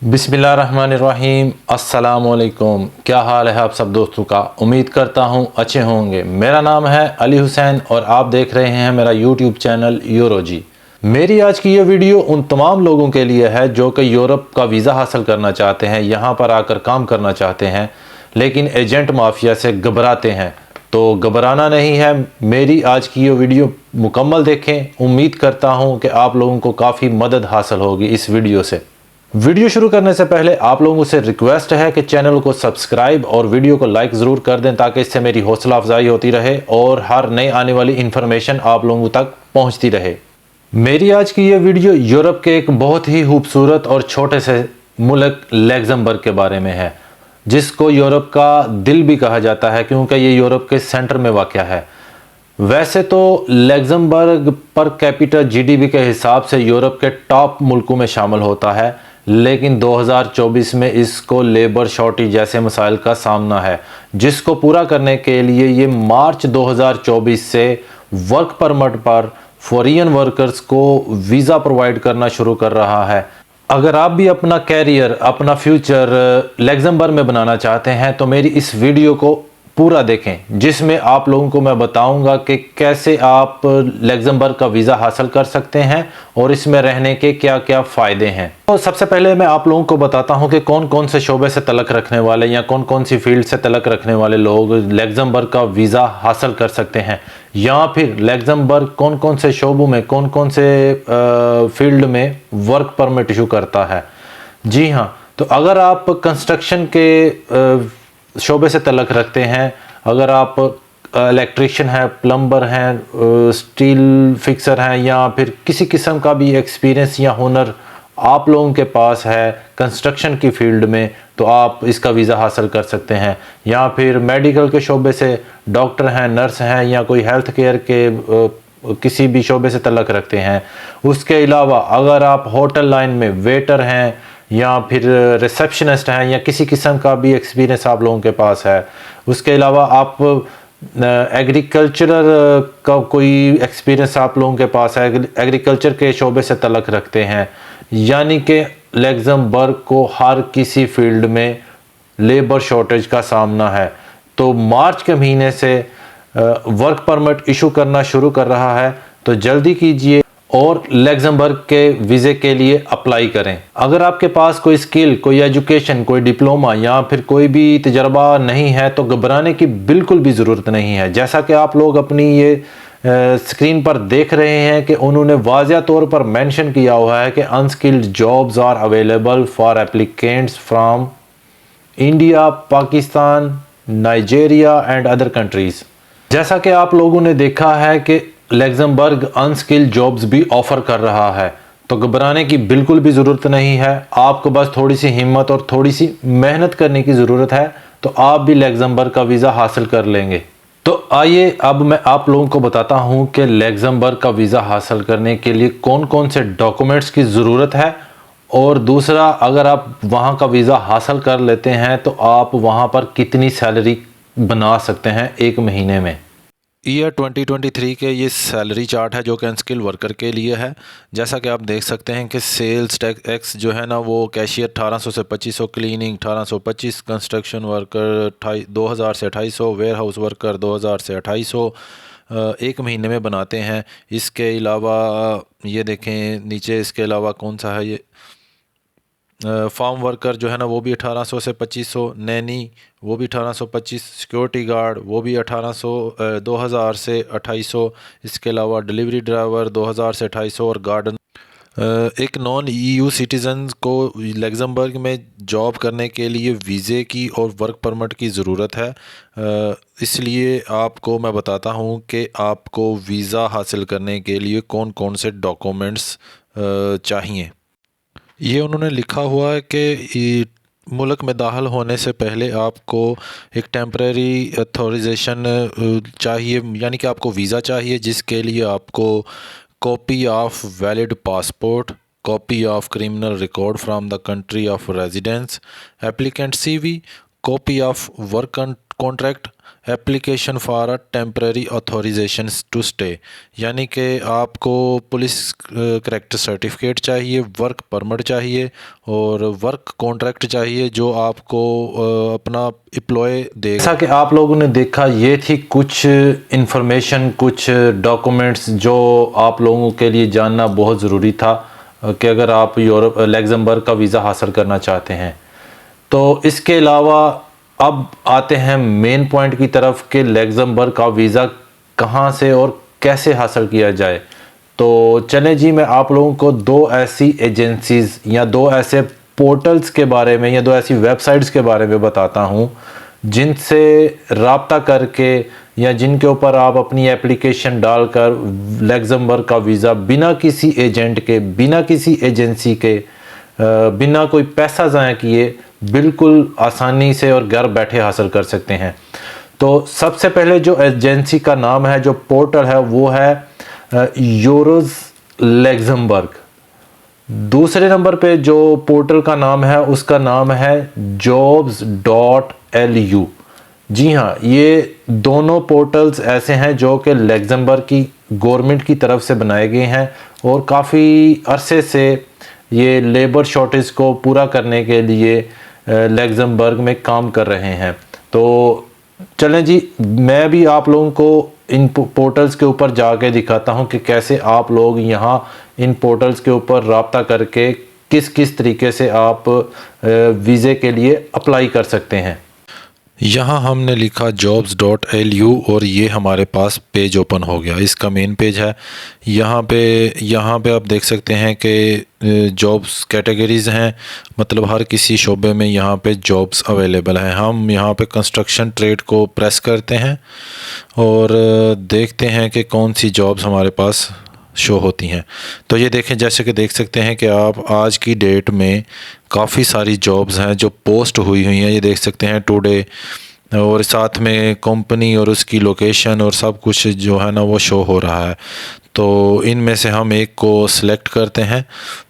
बिस्मिल्लाहिर्रहमानिर्रहीम। अस्सलाम वालेकुम। क्या हाल है आप सब दोस्तों का? उम्मीद करता हूँ अच्छे होंगे। मेरा नाम है अली हुसैन और आप देख रहे हैं मेरा यूट्यूब चैनल यूरोजी। मेरी आज की ये वीडियो उन तमाम लोगों के लिए है जो कि यूरोप का वीज़ा हासिल करना चाहते हैं, यहाँ पर आकर काम करना चाहते हैं, लेकिन एजेंट माफिया से घबराते हैं। तो घबराना नहीं है, मेरी आज की ये वीडियो मुकम्मल देखें। उम्मीद करता हूँ कि आप लोगों को काफ़ी मदद हासिल होगी इस वीडियो से। वीडियो शुरू करने से पहले आप लोगों से रिक्वेस्ट है कि चैनल को सब्सक्राइब और वीडियो को लाइक ज़रूर कर दें, ताकि इससे मेरी हौसला अफजाई होती रहे और हर नई आने वाली इन्फॉर्मेशन आप लोगों तक पहुंचती रहे। मेरी आज की ये वीडियो यूरोप के एक बहुत ही खूबसूरत और छोटे से मुल्क लग्जमबर्ग के बारे में है, जिसको यूरोप का दिल भी कहा जाता है क्योंकि ये यूरोप के सेंटर में वाक़या है। वैसे तो लग्जमबर्ग पर कैपिटा जीडीपी के हिसाब से यूरोप के टॉप मुल्कों में शामिल होता है, लेकिन 2024 में इसको लेबर शॉर्टेज जैसे मसाइल का सामना है, जिसको पूरा करने के लिए ये मार्च 2024 से वर्क परमिट पर फॉरेन वर्कर्स को वीज़ा प्रोवाइड करना शुरू कर रहा है। अगर आप भी अपना कैरियर, अपना फ्यूचर लग्जमबर्ग में बनाना चाहते हैं तो मेरी इस वीडियो को पूरा देखें, जिसमें आप लोगों को मैं बताऊंगा कि कैसे आप लग्जमबर्ग का वीज़ा हासिल कर सकते हैं और इसमें रहने के क्या क्या फ़ायदे हैं। तो सबसे पहले मैं आप लोगों को बताता हूं कि कौन कौन से शोबे से तलक रखने वाले या कौन कौन सी फील्ड से तलक रखने वाले लोग लग्जमबर्ग का वीज़ा हासिल कर सकते हैं, या फिर लग्जमबर्ग कौन कौन से शोबों में, कौन कौन से फील्ड में वर्क परमिट इशू करता है। जी हाँ, तो अगर आप कंस्ट्रक्शन के शोबे से तलक रखते हैं, अगर आप इलेक्ट्रिशियन हैं, प्लम्बर हैं, स्टील फिक्सर हैं, या फिर किसी किस्म का भी एक्सपीरियंस या हुनर आप लोगों के पास है कंस्ट्रक्शन की फील्ड में, तो आप इसका वीज़ा हासिल कर सकते हैं। या फिर मेडिकल के शोबे से डॉक्टर हैं, नर्स हैं, या कोई हेल्थ केयर के किसी भी शोबे से तलक रखते हैं। उसके अलावा अगर आप होटल लाइन में वेटर हैं या फिर रिसेप्शनिस्ट हैं, या किसी किस्म का भी एक्सपीरियंस आप लोगों के पास है, उसके अलावा आप एग्रीकल्चरल का कोई एक्सपीरियंस आप लोगों के पास है, एग्रीकल्चर के शोबे से तलक रखते हैं, यानी कि लग्जमबर्ग को हर किसी फील्ड में लेबर शॉर्टेज का सामना है। तो मार्च के महीने से वर्क परमिट इशू करना शुरू कर रहा है, तो जल्दी कीजिए और लग्जमबर्ग के वीज़े के लिए अप्लाई करें। अगर आपके पास कोई स्किल, कोई एजुकेशन, कोई डिप्लोमा या फिर कोई भी तजर्बा नहीं है तो घबराने की बिल्कुल भी ज़रूरत नहीं है। जैसा कि आप लोग अपनी ये स्क्रीन पर देख रहे हैं कि उन्होंने वाज़िया तौर पर मेंशन किया हुआ है कि unskilled jobs are available for applicants from India, Pakistan, Nigeria and other countries. जैसा कि आप लोगों ने देखा है कि लग्जमबर्ग अनस्किल्ड जॉब्स भी ऑफ़र कर रहा है, तो घबराने की बिल्कुल भी ज़रूरत नहीं है। आपको बस थोड़ी सी हिम्मत और थोड़ी सी मेहनत करने की ज़रूरत है, तो आप भी लग्जमबर्ग का वीज़ा हासिल कर लेंगे। तो आइए अब मैं आप लोगों को बताता हूं कि लग्जमबर्ग का वीज़ा हासिल करने के लिए कौन कौन से डॉक्यूमेंट्स की ज़रूरत है, और दूसरा, अगर आप वहां का वीज़ा हासिल कर लेते हैं तो आप वहां पर कितनी सैलरी बना सकते हैं एक महीने में। ईयर 2023 के ये सैलरी चार्ट है जो कि अनस्किल वर्कर के लिए है। जैसा कि आप देख सकते हैं कि सेल्स टैक्स जो है ना वो कैशियर 1800 से 2500, क्लीनिंग 1825, कंस्ट्रक्शन वर्कर 2000 से 2800, वेयर हाउस वर्कर 2000 से 2800 एक महीने में बनाते हैं। इसके अलावा ये देखें नीचे, इसके अलावा कौन सा है ये, फार्म वर्कर जो है ना वो भी 1800 से 2500, नैनी वो भी 1825, सिक्योरिटी गार्ड वो भी 2000 से 2800, इसके अलावा डिलीवरी ड्राइवर 2000 से 2800, और गार्डन। एक नॉन ईयू सिटीज़न को लग्जमबर्ग में जॉब करने के लिए वीज़े की और वर्क परमिट की ज़रूरत है। इसलिए आपको मैं बताता हूँ कि आपको वीज़ा हासिल करने के लिए कौन कौन से डॉक्यूमेंट्स चाहिए। ये उन्होंने लिखा हुआ है कि मुल्क में दाखिल होने से पहले आपको एक टेम्परेरी अथॉराइजेशन चाहिए, यानी कि आपको वीज़ा चाहिए, जिसके लिए आपको copy of valid passport, copy of criminal record from the country of residence, applicant CV, copy of work contract, application for a temporary authorization to stay, यानी कि आपको पुलिस करैक्टर सर्टिफिकेट चाहिए, वर्क परमिट चाहिए और work contract चाहिए जो आपको अपना एम्प्लॉय देगा। जैसा कि आप लोगों ने देखा, ये थी कुछ इंफॉर्मेशन, कुछ डॉक्यूमेंट्स जो आप लोगों के लिए जानना बहुत ज़रूरी था कि अगर आप यूरोप लग्जमबर्ग का वीज़ा हासिल करना चाहते हैं। तो इसके अलावा अब आते हैं मेन पॉइंट की तरफ कि लग्जमबर्ग का वीज़ा कहाँ से और कैसे हासिल किया जाए। तो चलें जी, मैं आप लोगों को दो ऐसी एजेंसीज़ या दो ऐसे पोर्टल्स के बारे में या दो ऐसी वेबसाइट्स के बारे में बताता हूँ जिनसे रब्ता करके या जिनके ऊपर आप अपनी एप्लीकेशन डालकर लग्जमबर्ग का वीज़ा बिना किसी एजेंट के, बिना किसी एजेंसी के, बिना कोई पैसा ज़ाया किए बिल्कुल आसानी से और घर बैठे हासिल कर सकते हैं। तो सबसे पहले जो एजेंसी का नाम है, जो पोर्टल है, वो है यूरोज लग्जमबर्ग। दूसरे नंबर पे जो पोर्टल का नाम है उसका नाम है jobs.lu। जी हाँ, ये दोनों पोर्टल्स ऐसे हैं जो कि लग्जमबर्ग की गवर्नमेंट की तरफ से बनाए गए हैं और काफ़ी अरसे से ये लेबर शॉर्टेज को पूरा करने के लिए लग्जमबर्ग में काम कर रहे हैं। तो चलें जी, मैं भी आप लोगों को इन पोर्टल्स के ऊपर जाके दिखाता हूं कि कैसे आप लोग यहां इन पोर्टल्स के ऊपर रब्ता करके किस किस तरीके से आप वीज़े के लिए अप्लाई कर सकते हैं। यहाँ हमने लिखा jobs.lu और ये हमारे पास पेज ओपन हो गया। इसका मेन पेज है। यहाँ पे आप देख सकते हैं कि जॉब्स कैटेगरीज़ हैं, मतलब हर किसी शोबे में यहाँ पे जॉब्स अवेलेबल हैं। हम यहाँ पे कंस्ट्रक्शन ट्रेड को प्रेस करते हैं और देखते हैं कि कौन सी जॉब्स हमारे पास शो होती हैं। तो ये देखें, जैसे कि देख सकते हैं कि आप आज की डेट में काफ़ी सारी जॉब्स हैं जो पोस्ट हुई हैं। ये देख सकते हैं टुडे, और साथ में कंपनी और उसकी लोकेशन और सब कुछ जो है ना वो शो हो रहा है। तो इनमें से हम एक को सिलेक्ट करते हैं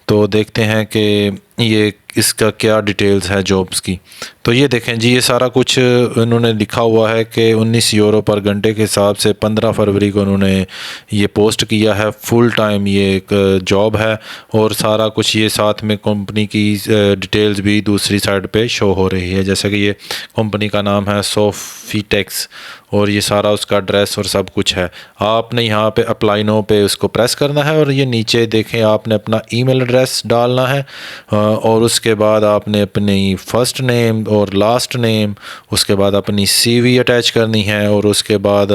तो देखते हैं कि ये इसका क्या डिटेल्स है जॉब्स की। तो ये देखें जी, ये सारा कुछ इन्होंने लिखा हुआ है कि 19 यूरो पर घंटे के हिसाब से 15 फरवरी को उन्होंने ये पोस्ट किया है। फुल टाइम ये एक जॉब है और सारा कुछ ये साथ में कंपनी की डिटेल्स भी दूसरी साइड पे शो हो रही है। जैसे कि ये कंपनी का नाम है सोफीटेक्स और ये सारा उसका एड्रेस और सब कुछ है। आपने यहाँ पे अप्लाई नो पे उसको प्रेस करना है और ये नीचे देखें आपने अपना ईमेल एड्रेस डालना है और उसके बाद आपने अपनी फ़र्स्ट नेम और लास्ट नेम, उसके बाद अपनी सीवी अटैच करनी है और उसके बाद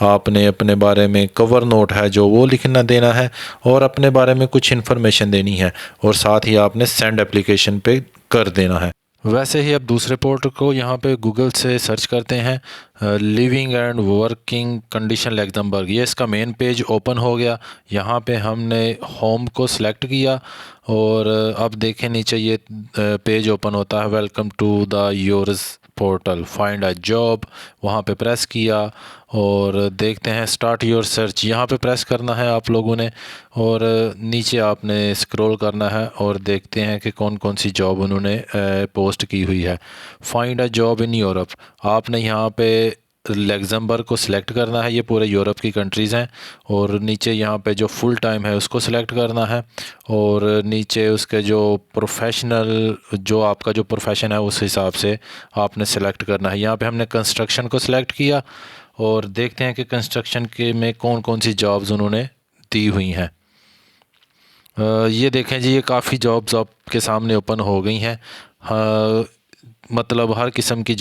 आपने अपने बारे में कवर नोट है जो वो लिखना देना है और अपने बारे में कुछ इन्फॉर्मेशन देनी है और साथ ही आपने सेंड एप्लीकेशन पे कर देना है। वैसे ही अब दूसरे पोर्टल को यहाँ पे गूगल से सर्च करते हैं, living and working condition Luxembourg. ये इसका मेन पेज ओपन हो गया। यहाँ पे हमने होम को सिलेक्ट किया और अब देखें नीचे ये पेज ओपन होता है, welcome to the EURES portal, find a job. वहाँ पे प्रेस किया और देखते हैं स्टार्ट योर सर्च, यहाँ पे प्रेस करना है आप लोगों ने और नीचे आपने स्क्रॉल करना है और देखते हैं कि कौन कौन सी जॉब उन्होंने पोस्ट की हुई है। Find a job in Europe, आपने यहाँ पे लग्जमबर्ग को सिलेक्ट करना है। ये पूरे यूरोप की कंट्रीज़ हैं और नीचे यहाँ पे जो फुल टाइम है उसको सिलेक्ट करना है और नीचे उसके जो प्रोफेशनल, जो आपका जो प्रोफेशन है उस हिसाब से आपने सेलेक्ट करना है। यहाँ पे हमने कंस्ट्रक्शन को सिलेक्ट किया और देखते हैं कि कंस्ट्रक्शन के में कौन कौन सी जॉब्स उन्होंने दी हुई हैं। ये देखें जी, ये काफ़ी जॉब्स आपके सामने ओपन हो गई हैं। मतलब हर किस्म की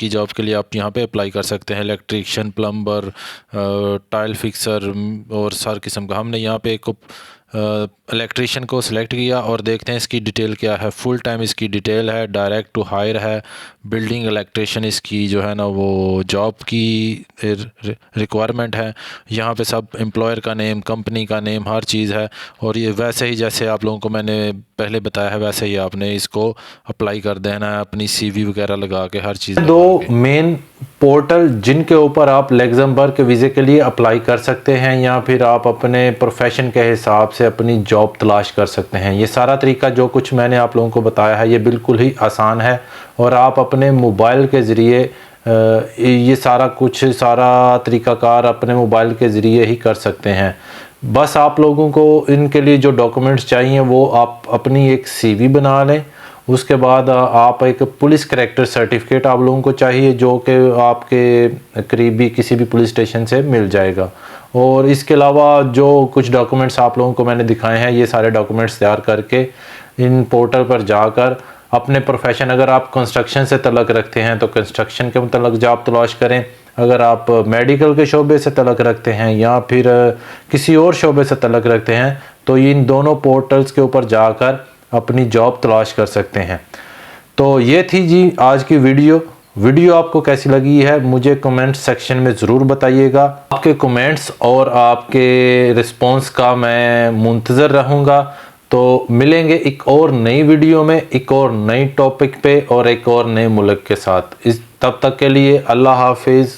जॉब के लिए आप यहाँ पे अप्लाई कर सकते हैं। इलेक्ट्रिशियन, प्लम्बर, टाइल फिक्सर और हर किस्म का। हमने यहाँ पे एक इलेक्ट्रिशियन को सिलेक्ट किया और देखते हैं इसकी डिटेल क्या है। फुल टाइम इसकी डिटेल है, डायरेक्ट टू हायर है, बिल्डिंग इलेक्ट्रिशियन इसकी जो है ना वो जॉब की रिक्वायरमेंट है। यहाँ पे सब एम्प्लॉयर का नेम, कंपनी का नेम, हर चीज़ है और ये वैसे ही जैसे आप लोगों को मैंने पहले बताया है वैसे ही आपने इसको अप्लाई कर देना है, अपनी सीवी वगैरह लगा के हर चीज़। दो मेन पोर्टल जिनके ऊपर आप लग्जमबर्ग के वीज़े के लिए अप्लाई कर सकते हैं या फिर आप अपने प्रोफेशन के हिसाब से अपनी जॉब तलाश कर सकते हैं। ये सारा तरीका जो कुछ मैंने आप लोगों को बताया है ये बिल्कुल ही आसान है और आप अपने मोबाइल के ज़रिए ये सारा तरीक़ाकार अपने मोबाइल के ज़रिए ही कर सकते हैं। बस आप लोगों को इनके लिए जो डॉक्यूमेंट्स चाहिए वो आप अपनी एक सीवी बना लें। उसके बाद आप एक पुलिस करैक्टर सर्टिफिकेट आप लोगों को चाहिए, जो कि आपके करीबी किसी भी पुलिस स्टेशन से मिल जाएगा। और इसके अलावा जो कुछ डॉक्यूमेंट्स आप लोगों को मैंने दिखाए हैं, ये सारे डॉक्यूमेंट्स तैयार करके इन पोर्टल पर जाकर अपने प्रोफेशन, अगर आप कंस्ट्रक्शन से तल्लुक़ रखते हैं तो कंस्ट्रक्शन के मतलब जॉब तलाश करें। अगर आप मेडिकल के शोबे से तल्लुक़ रखते हैं या फिर किसी और शोबे से तल्लुक़ रखते हैं तो इन दोनों पोर्टल्स के ऊपर जाकर अपनी जॉब तलाश कर सकते हैं। तो ये थी जी आज की वीडियो आपको कैसी लगी है मुझे कमेंट सेक्शन में ज़रूर बताइएगा। आपके कमेंट्स और आपके रिस्पांस का मैं मुंतज़र रहूँगा। तो मिलेंगे एक और नई वीडियो में, एक और नई टॉपिक पे और एक और नए मुल्क के साथ। तब तक के लिए अल्लाह हाफिज़।